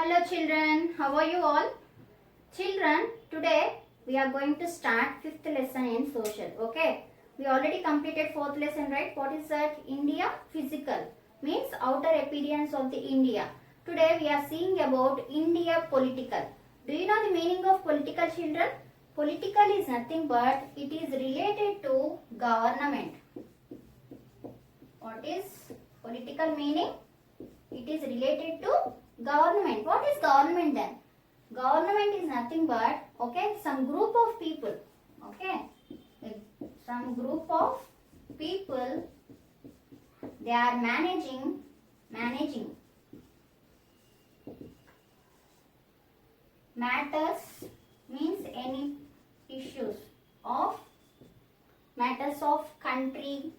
Hello children, how are you all? Children, today we are going to start 5th lesson in social, okay? We already completed 4th lesson, right? What is that? India physical, means outer appearance of the India. Today we are seeing about India political. Do you know the meaning of political, children? Political is nothing but it is related to government. What is political meaning? It is related to government. What is government then? Government is nothing but, okay, some group of people, okay, some group of people, they are managing matters, means any issues of matters of country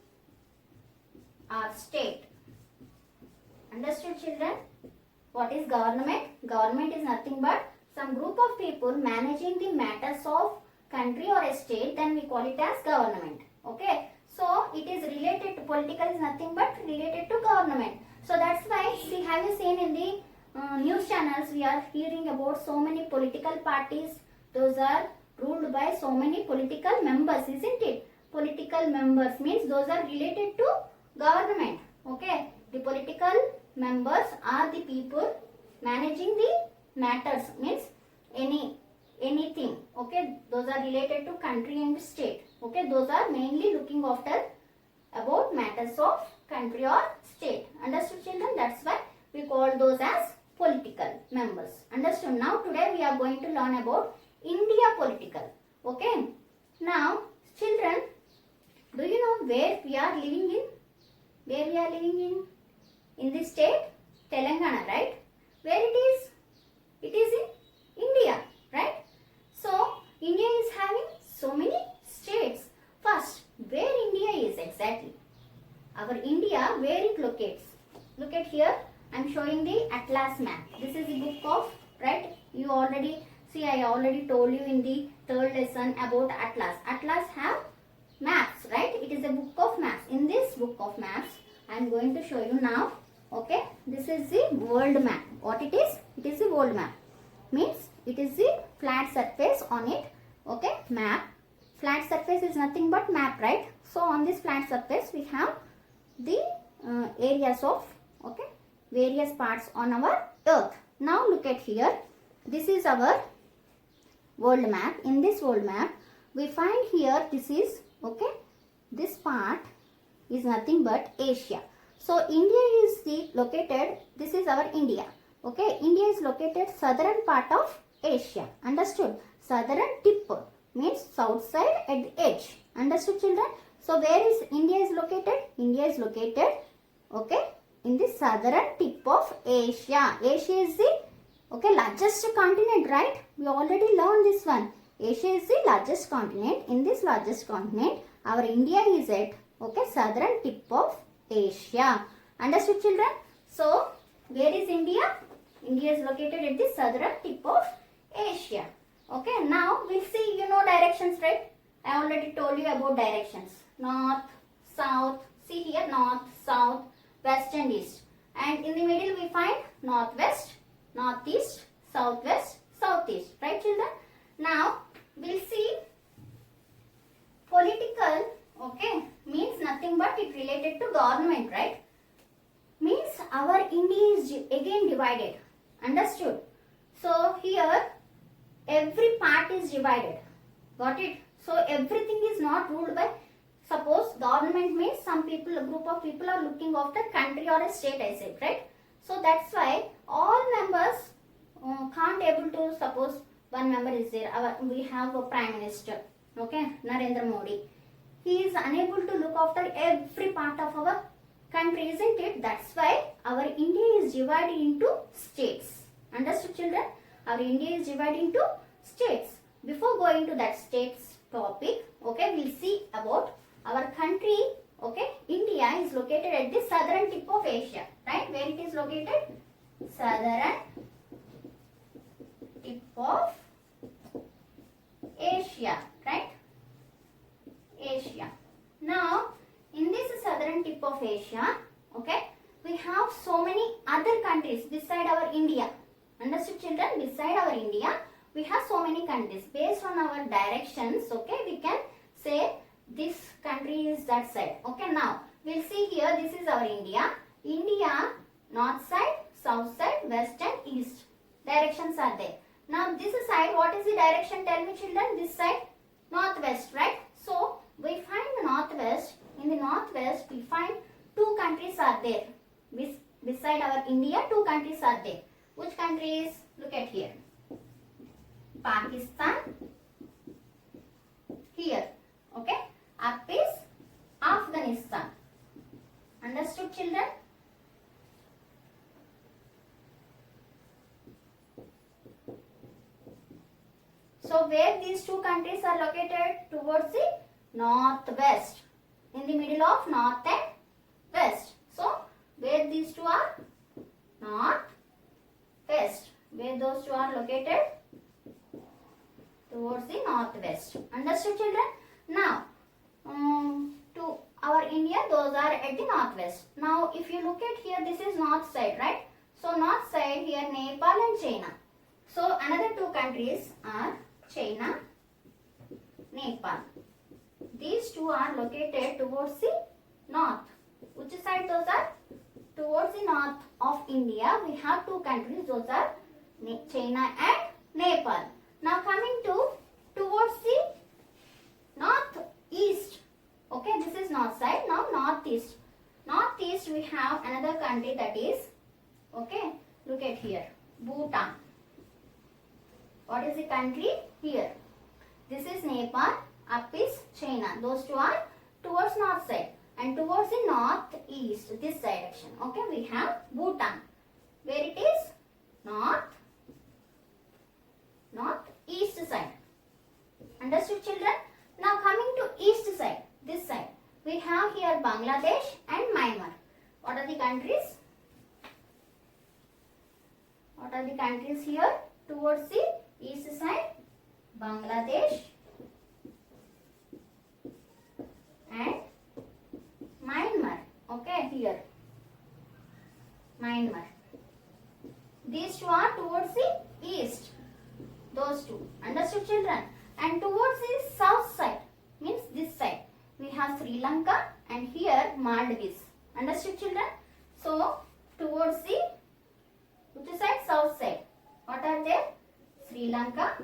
or state. Understood, children? What is government? Government is nothing but some group of people managing the matters of country or a state, then we call it as government. Okay. So it is related to political is nothing but related to government. So that's why we have you seen in the news channels we are hearing about so many political parties. Those are ruled by so many political members, isn't it? Political members means those are related to government. Okay. The political members are the people managing the matters, means anything, okay, those are related to country and state, okay, those are mainly looking after about matters of country or state. Understood, children? That's why we call those as political members. Understood? Now today we are going to learn about India political. Okay. Now children, do you know where we are living in? Where we are living in? In the state Telangana, right? Where it is? It is in India, right? So India is having so many states. First, where India is exactly? Our India, where it locates? Look at here. I am showing the atlas map. This is the book of, right? You already see, I already told you in the 3rd lesson about atlas. Atlas have maps, right? It is a book of maps. In this book of maps, I am going to show you now. Okay, this is the world map. What it is? It is the world map. Means it is the flat surface on it. Okay, map. Flat surface is nothing but map, right? So on this flat surface we have the areas of, okay, various parts on our earth. Now look at here. This is our world map. In this world map we find here, this is, okay, this part is nothing but Asia. So India is located, this is our India. Okay, India is located southern part of Asia. Understood? Southern tip means south side at the edge. Understood, children? So where is India is located? India is located, okay, in the southern tip of Asia. Asia is the, okay, largest continent, right? We already learned this one. Asia is the largest continent. In this largest continent, our India is at, okay, southern tip of Asia. Understood, children? So where is India? India is located at the southern tip of Asia. Okay, now we'll see, you know directions, right? I already told you about directions. North, south, see here, north, south, west and east. And in the middle we find northwest, northeast, southwest, southeast. Right, children? Now we'll see political, okay, means nothing but it related to government, right? Means our India is again divided. Understood? So here every part is divided. Got it? So everything is not ruled by, suppose government means some people, a group of people are looking after country or a state, I said, right? So that's why all members can't able to, suppose one member is there, we have a prime minister, okay, Narendra Modi. He is unable to look after every part of our country, isn't it? That's why our India is divided into states. Understood, children? Our India is divided into states. Before going to that states topic, okay, we'll see about our country. Okay, India is located at the southern tip of Asia, right? Where it is located? Southern tip of Asia, right? Asia. Now, in this southern tip of Asia, okay, we have so many other countries beside our India. Understood children? Beside our India, we have so many countries. Based on our directions, okay, we can say this country is that side. Okay, now we'll see here, this is our India. India, north side, south side, west and east. Directions are there. Now this side, what is the direction? Tell me children. This side, northwest, right? So we find the northwest. In the northwest, we find two countries are there. Beside our India, two countries are there. Which countries? Look at here. Pakistan. Here. Okay. Up is Afghanistan. Understood children? So where these two countries are located? Towards the northwest. In the middle of north and west. So where these two are? North, west. Where those two are located? Towards the northwest. Understood children? Now to our India, those are at the northwest. Now if you look at here, this is north side, right? So north side here, Nepal and China. So another two countries are China, Nepal. These two are located towards the north. Which side those are? Towards the north of India, we have two countries. Those are China and Nepal. Now coming towards the northeast. Okay, this is north side. Now northeast. Northeast we have another country, that is, okay, look at here, Bhutan. What is the country? Here. This is Nepal. Up is China. Those two are towards north side. And towards the northeast, this direction. Okay, we have Bhutan. Where it is? Northeast side. Understood children? Now coming to east side, this side. We have here Bangladesh and Myanmar. What are the countries? What are the countries here? Towards the east side, Bangladesh and Myanmar. Okay, here Myanmar. These two are towards the east. Those two. Understood children? And towards the south side, means this side, we have Sri Lanka and here Maldives. Understood children? So towards the which side? South side. What are there? Sri Lanka.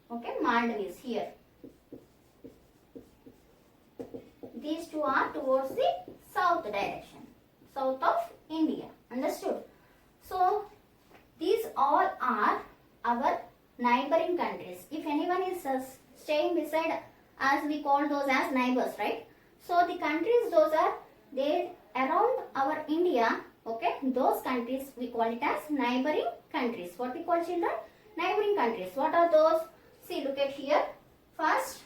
Okay, Maldives here. These two are towards the south direction, south of India. Understood? So these all are our neighboring countries. If anyone is staying beside us, we call those as neighbors, right? So the countries, those are there around our India. Okay, those countries we call it as neighboring countries. What we call children? Neighboring countries. What are those? See, look at here. First,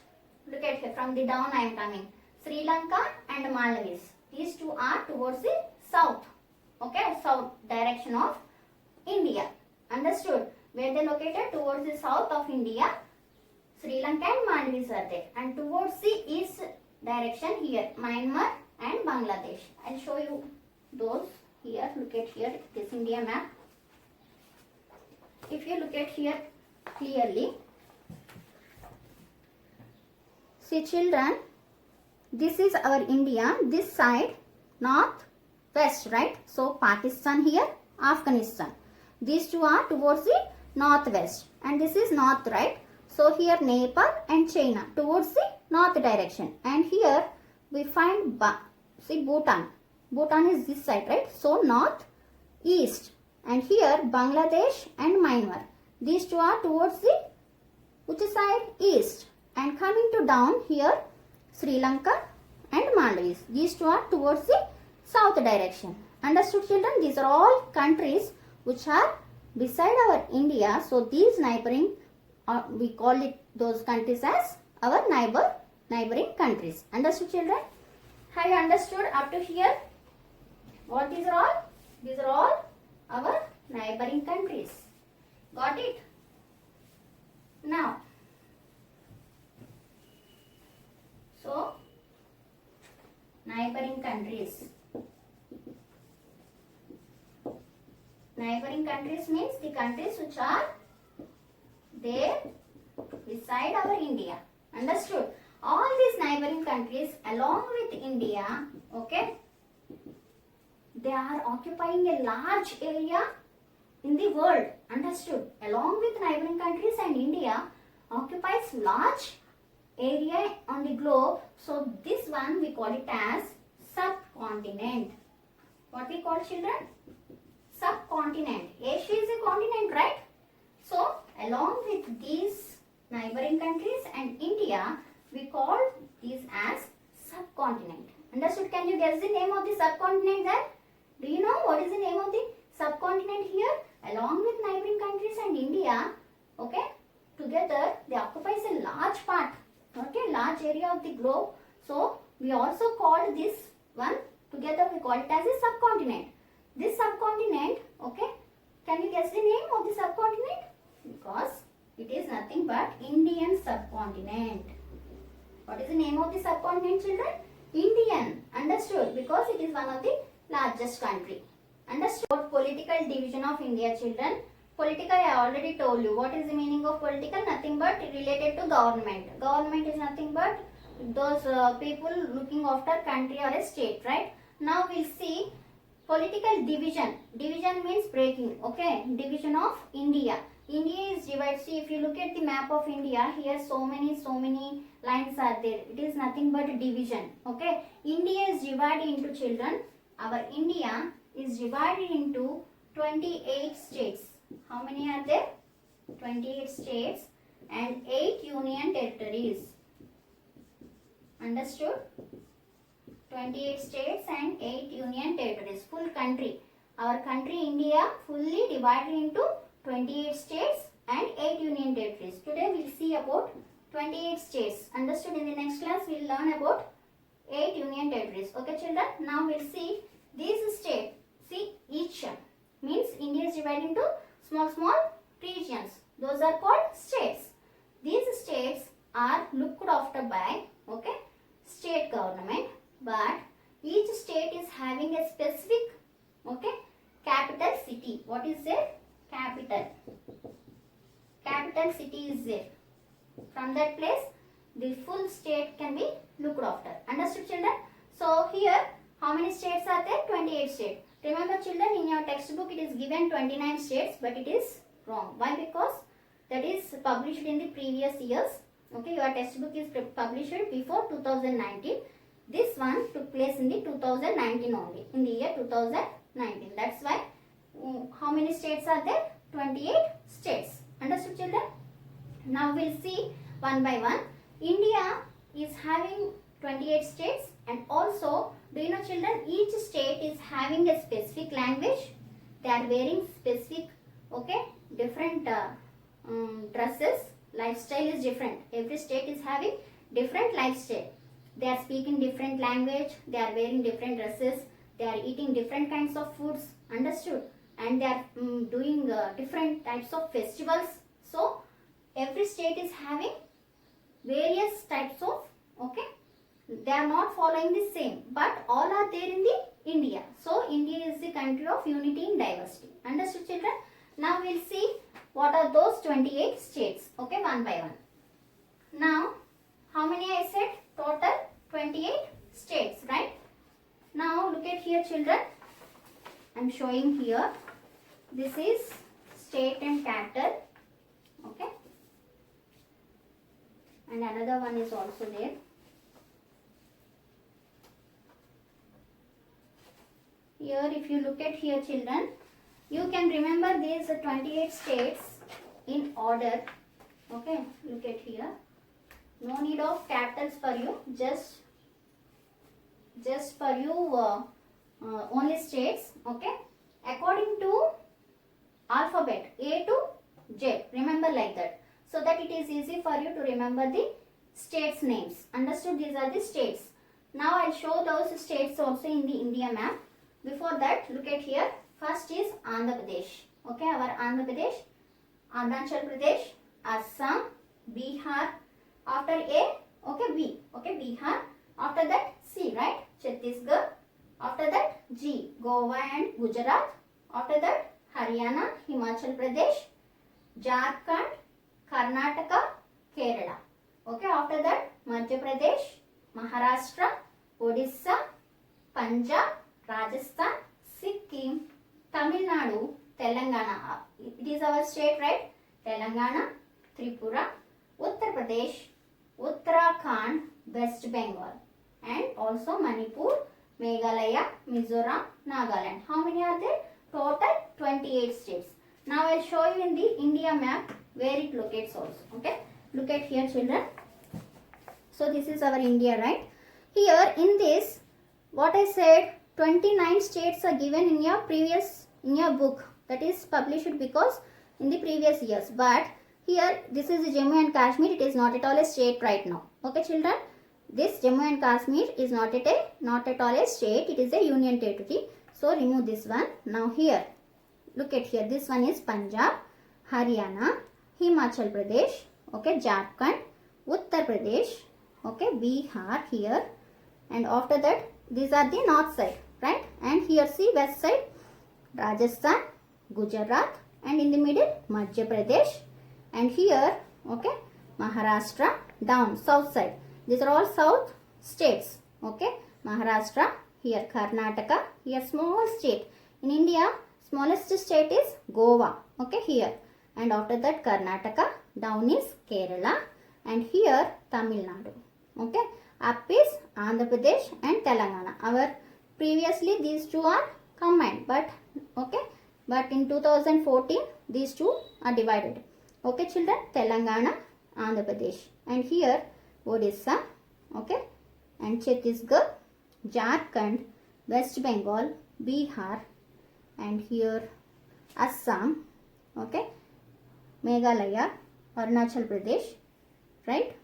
look at here. From the down I am coming. Sri Lanka and Maldives. These two are towards the south. Okay, south direction of India. Understood? Where they located? Towards the south of India. Sri Lanka and Maldives are there. And towards the east direction here, Myanmar and Bangladesh. I'll show you those here. Look at here, this India map. If you look at here clearly, see children, this is our India, this side north west, right? So Pakistan here, Afghanistan. These two are towards the northwest and this is north, right? So here Nepal and China towards the north direction, and here we find see Bhutan. Bhutan is this side, right? So north east, and here Bangladesh and Myanmar. These two are towards the which side? East. And coming to down here, Sri Lanka and Maldives. These two are towards the south direction. Understood children? These are all countries which are beside our India. So these neighboring, we call it those countries as our neighboring countries. Understood children? Have you understood up to here? What these are all? These are all our neighboring countries. Got it? Now, so neighboring countries. Neighboring countries means the countries which are there beside our India. Understood? All these neighboring countries along with India, okay, they are occupying a large area in the world. Understood? Along with neighboring countries and India occupies large area on the globe. So this one we call it as subcontinent. What we call, children? Subcontinent. Asia is a continent, right? So along with these neighboring countries and India, we call these as subcontinent. Understood? Can you guess the name of the subcontinent there? Do you know what is the name of the subcontinent here? Along with neighboring countries and India, okay, together they occupies a large part, okay, large area of the globe. So we also call this one together, we call it as a subcontinent. This subcontinent, okay, can you guess the name of the subcontinent? Because it is nothing but Indian subcontinent. What is the name of the subcontinent, children? Indian. Understood? Because it is one of the largest country. Understood? Political division of India, children. Political, I already told you. What is the meaning of political? Nothing but related to government. Government is nothing but those people looking after country or a state, right? Now we'll see political division. Division means breaking, okay? Division of India. India is divided. See, if you look at the map of India, here so many lines are there. It is nothing but division, okay? India is divided into, children, our India is divided into 28 states. How many are there? 28 states and 8 union territories. Understood? 28 states and 8 union territories. Full country. Our country India fully divided into 28 states and 8 union territories. Today we will see about 28 states. Understood? In the next class we will learn about 8 union territories. Okay, children? Now we will see these states. See, each means India is divided into small regions. Those are called states. These states are looked after by, okay, state government, but each state is having a specific, okay, capital city. What is their capital? Capital city is there. From that place, the full state can be looked after. Understood, children? So here, how many states are there? 28 states. Remember, children, in your textbook it is given 29 states, but it is wrong. Why? Because that is published in the previous years. Okay, your textbook is published before 2019. This one took place in the 2019 only, in the year 2019. That's why, how many states are there? 28 states. Understood, children? Now we'll see one by one. India is having 28 states, and also, do you know, children, each state is having a specific language. They are wearing specific, okay, different dresses. Lifestyle is different. Every state is having different lifestyle. They are speaking different language. They are wearing different dresses. They are eating different kinds of foods. Understood? And they are doing different types of festivals. So, every state is having various types of, okay, they are not following the same, but all are there in the India. So, India is the country of unity in diversity. Understood, children? Now, we will see what are those 28 states, okay, one by one. Now, how many I said? Total 28 states, right? Now, look at here, children. I am showing here. This is state and capital, okay? And another one is also there. Here, if you look at here, children, you can remember these 28 states in order. Okay, look at here. No need of capitals for you. Just for you only states. Okay, according to alphabet A to Z. Remember like that, so that it is easy for you to remember the states names. Understood? These are the states. Now I'll show those states also in the India map. Before that, look at here. First is Andhra Pradesh. Okay, our Andhra Pradesh, Arunachal Pradesh, Assam, Bihar. After A, okay, B. Okay, Bihar. After that, C, right? Chhattisgarh. After that, G, Goa and Gujarat. After that, H, Haryana, Himachal Pradesh, Jharkhand, Karnataka, Kerala. Okay, after that Madhya Pradesh, Maharashtra, Odisha, Punjab, Rajasthan, Sikkim, Tamil Nadu, Telangana. It is our state, right? Telangana, Tripura, Uttar Pradesh, Uttarakhand, West Bengal, and also Manipur, Meghalaya, Mizoram, Nagaland. How many are there? Total 28 states. Now I will show you in the India map where it locates also. Okay, look at here, children. So this is our India, right? Here in this, what I said, 29 states are given in your book, that is published because in the previous years. But here this is Jammu and Kashmir. It is not at all a state right now. Okay, children. This Jammu and Kashmir is not at all a state. It is a union territory. So remove this one. Now here, look at here. This one is Punjab, Haryana, Himachal Pradesh, okay, Jharkhand, Uttar Pradesh, okay, Bihar here, and after that these are the north side, right? And here see west side, Rajasthan, Gujarat, and in the middle Madhya Pradesh, and here, okay, Maharashtra down south side. These are all south states, okay. Maharashtra, here Karnataka, here small state. In India, smallest state is Goa, okay, here. And after that Karnataka, down is Kerala, and here Tamil Nadu, okay. Up is Andhra Pradesh and Telangana. Our previously these two are combined, but okay, but in 2014 these two are divided. Okay, children, Telangana, Andhra Pradesh, and here Odisha, okay, and Chhattisgarh, Jharkhand, West Bengal, Bihar, and here Assam, okay, Meghalaya, Arunachal Pradesh, right,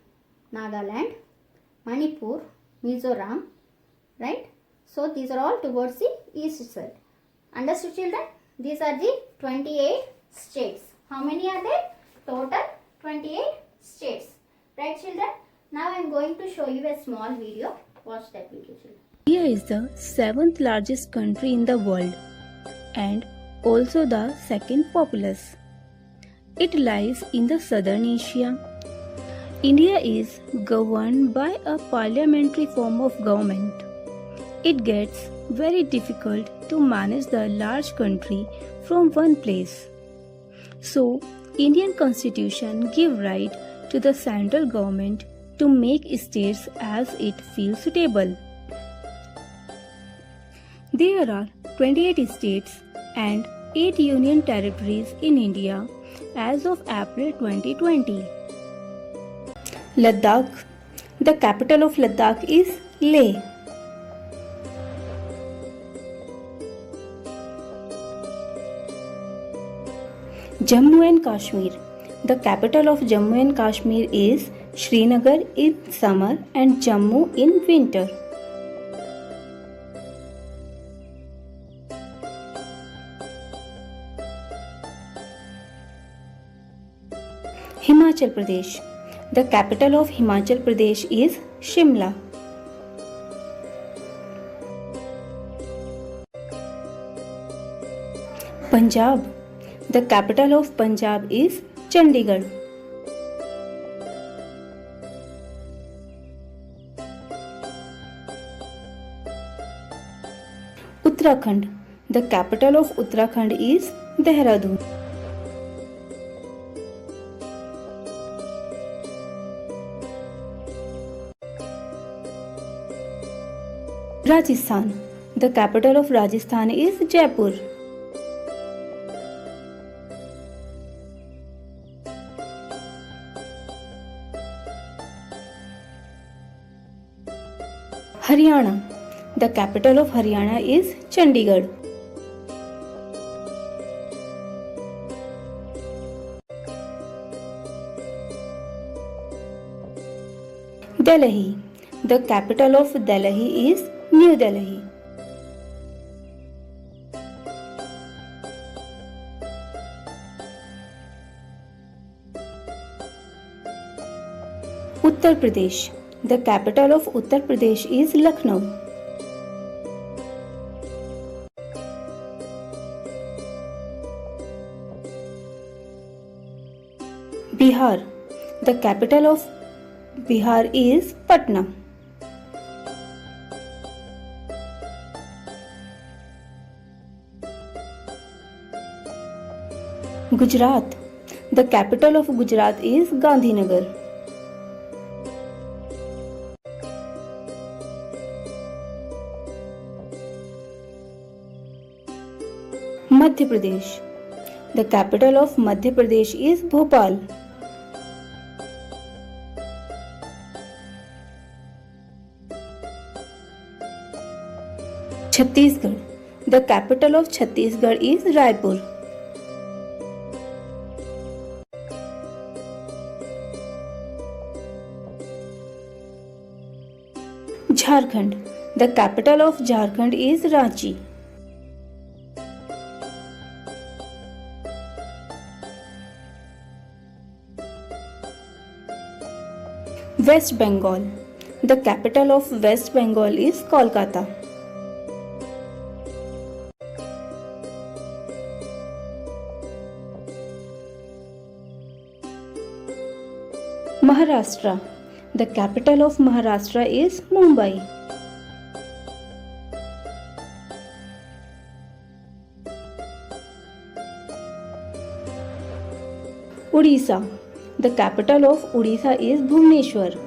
Nagaland, Manipur, Mizoram, right. So these are all towards the east side. Understood, children? These are the 28 states. How many are there? Total 28 states. Right, children? Now I am going to show you a small video. Watch that video, children. India is the 7th largest country in the world and also the second populous. It lies in the southern Asia. India is governed by a parliamentary form of government. It gets very difficult to manage the large country from one place. So, Indian constitution give right to the central government to make states as it feels suitable. There are 28 states and 8 union territories in India as of April 2020. Ladakh. The capital of Ladakh is Leh. Jammu and Kashmir. The capital of Jammu and Kashmir is Srinagar in summer and Jammu in winter. Himachal Pradesh. The capital of Himachal Pradesh is Shimla. Punjab. The capital of Punjab is Chandigarh. Uttarakhand. The capital of Uttarakhand is Dehradun. Rajasthan. The capital of Rajasthan is Jaipur. Haryana. The capital of Haryana is Chandigarh. Delhi. The capital of Delhi is New Delhi. Uttar Pradesh. The capital of Uttar Pradesh is Lucknow. Bihar. The capital of Bihar is Patna. Gujarat. The capital of Gujarat is Gandhinagar. Madhya Pradesh. The capital of Madhya Pradesh is Bhopal. Chhattisgarh. The capital of Chhattisgarh is Raipur. Jharkhand. The capital of Jharkhand is Ranchi. West Bengal. The capital of West Bengal is Kolkata. Maharashtra. The capital of Maharashtra is Mumbai. Odisha. The capital of Odisha is Bhubaneswar.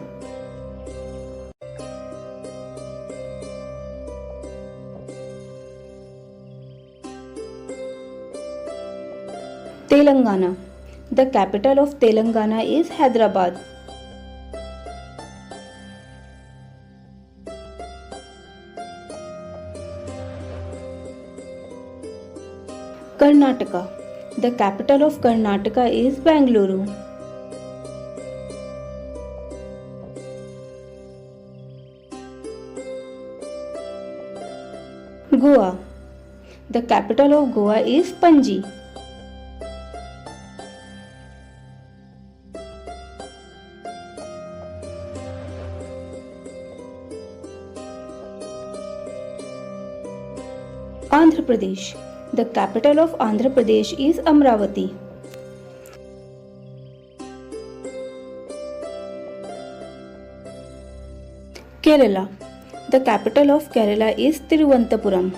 Telangana. The capital of Telangana is Hyderabad. Karnataka. The capital of Karnataka is Bangalore. Goa. The capital of Goa is Panji. Andhra Pradesh. The capital of Andhra Pradesh is Amravati. Kerala. The capital of Kerala is Thiruvananthapuram.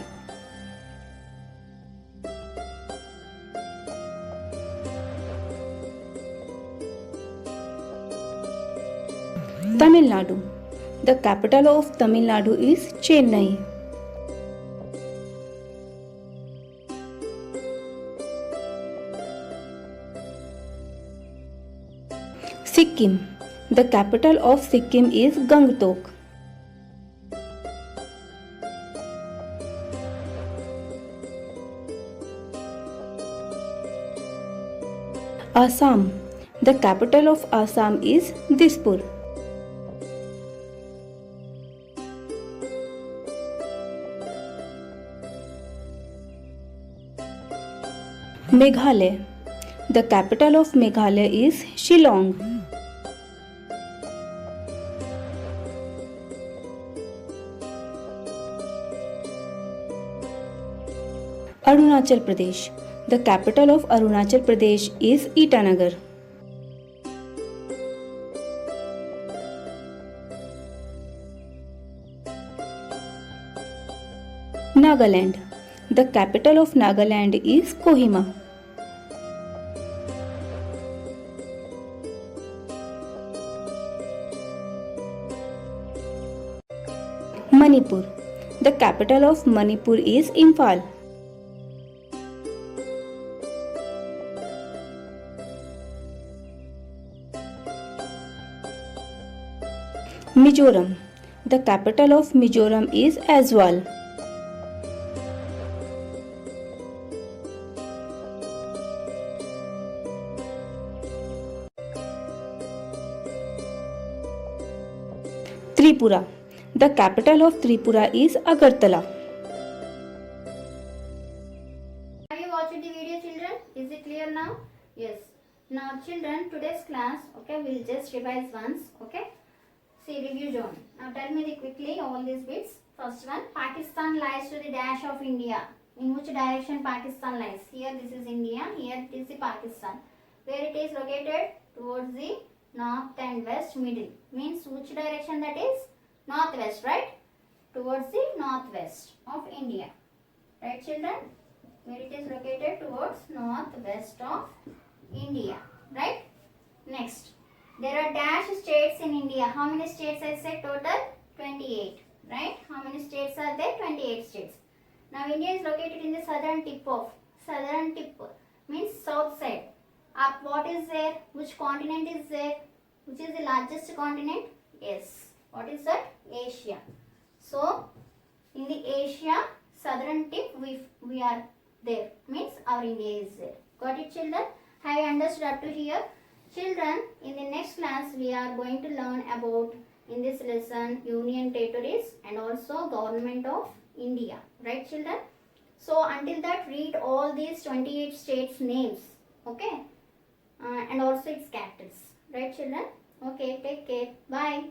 Tamil Nadu. The capital of Tamil Nadu is Chennai. Sikkim. The capital of Sikkim is Gangtok. Assam. The capital of Assam is Dispur. Meghalaya. The capital of Meghalaya is Shillong. Arunachal Pradesh. The capital of Arunachal Pradesh is Itanagar. Nagaland. The capital of Nagaland is Kohima. Manipur. The capital of Manipur is Imphal. Mizoram. The capital of Mizoram is Aizawl. Tripura. The capital of Tripura is Agartala. Have you watched the video, children? Is it clear now? Yes. Now children, today's class, okay, we'll just revise once, okay? See, review zone. Now tell me quickly all these bits. First one, Pakistan lies to the dash of India. In which direction Pakistan lies? Here this is India, here it is the Pakistan. where it is located? Towards the north and west, middle. Means which direction that is? Northwest, right? Towards the northwest of India. Right, children? Where it is located? Towards northwest of India. Right? Next. There are dash states in India. How many states I said total? 28. Right? How many states are there? 28 states. Now India is located in the southern tip means south side. Up what is there? Which continent is there? Which is the largest continent? Yes. What is that? Asia. So in the Asia southern tip we are there. Means our India is there. Got it, children? Have you understood up to here? Children, in the next class we are going to learn about in this lesson union territories and also government of India. Right, children? So until that, read all these 28 states names. Okay? And also its capitals. Right, children? Okay, take care. Bye.